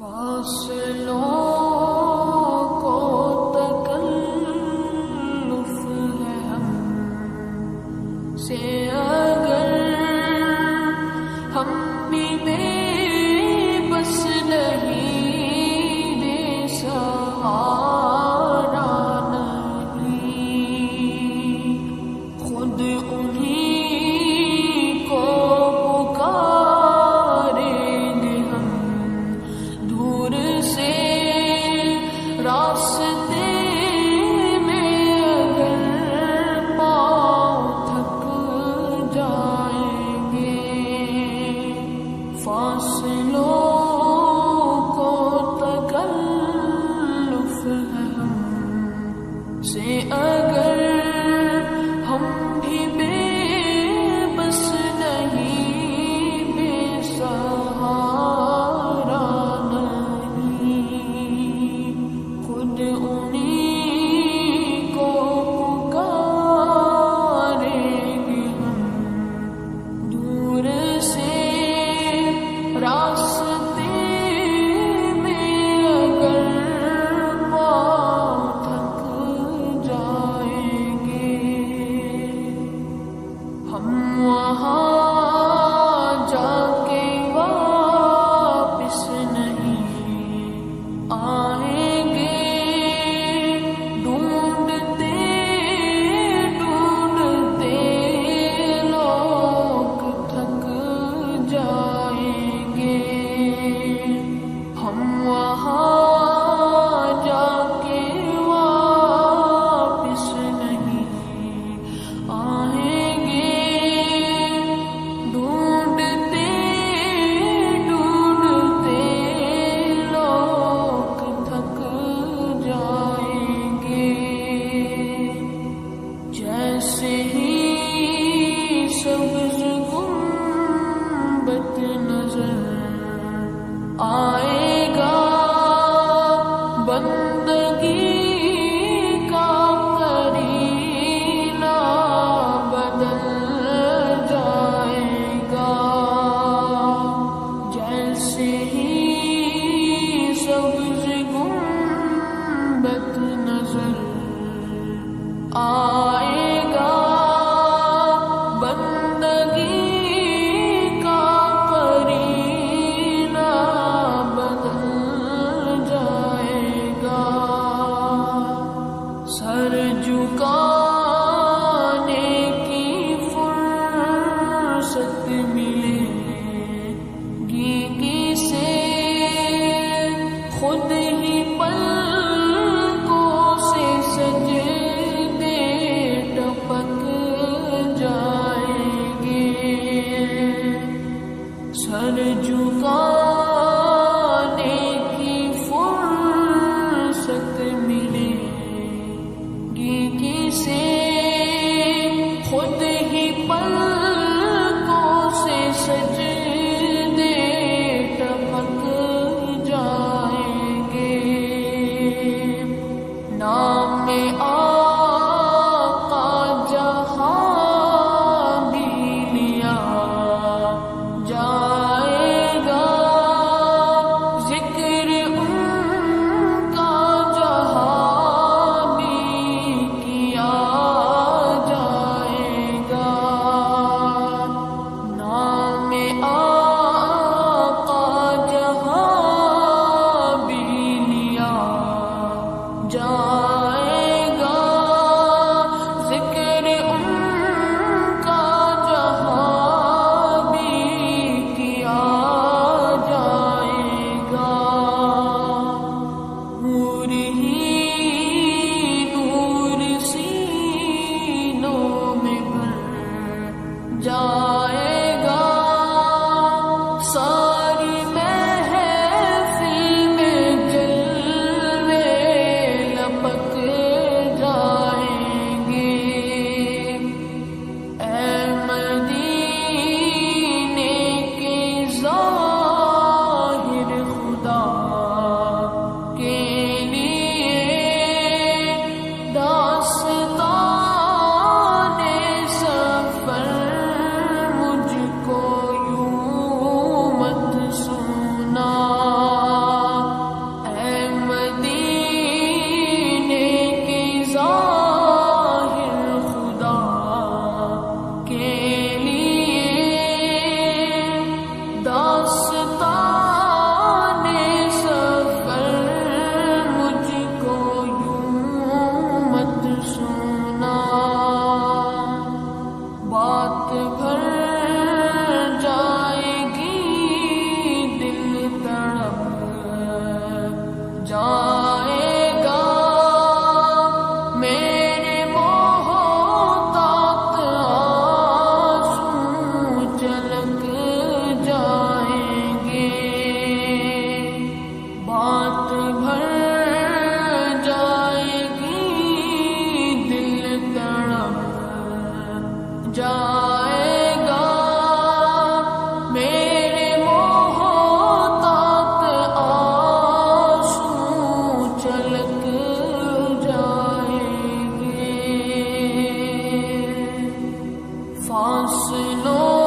فاصلوں کو تکلف ہے ہم سے اگر ہم بھی بے بس نہیں بے سہارا نہیں خود انہیں کو پکاریں گے ہم دور سے راستے میں اگر پاؤں تھک جائیں گے فاصلوں کو تکلف ہے ہم سے اگر ہم بھی بے بس نہیں بے سہارا نہیں خود انہیں کو پکاریں گے ہم دور سے راستے میں اگر پاؤں تھک جائیں گے ہم وہاں جا کے واپس نہیں آئیں گے ڈھونڈتے ڈھونڈتے لوگ تھک جائیں گے ہم وہاں جا کے واپس نہیں آئیں گے ڈھونڈتے ڈھونڈتے لوگ تھک جائیں گے جیسے ہی سبز گنبد نظر آئے گا بندگی کا کرینہ بدل جائے گا جیسے ہی سبز گنبد نظر آئے گا بندگی کا کرینہ بدل جائے گا سر جھکانے کی فرصت ملے گی کسے خود ہی پلکوں سے سجدے ٹپک جائیں گے سر جھکانے کی فرصت ملے گی کسے خود ہی پلکوں سے سجدے ٹپک جائیں گے لو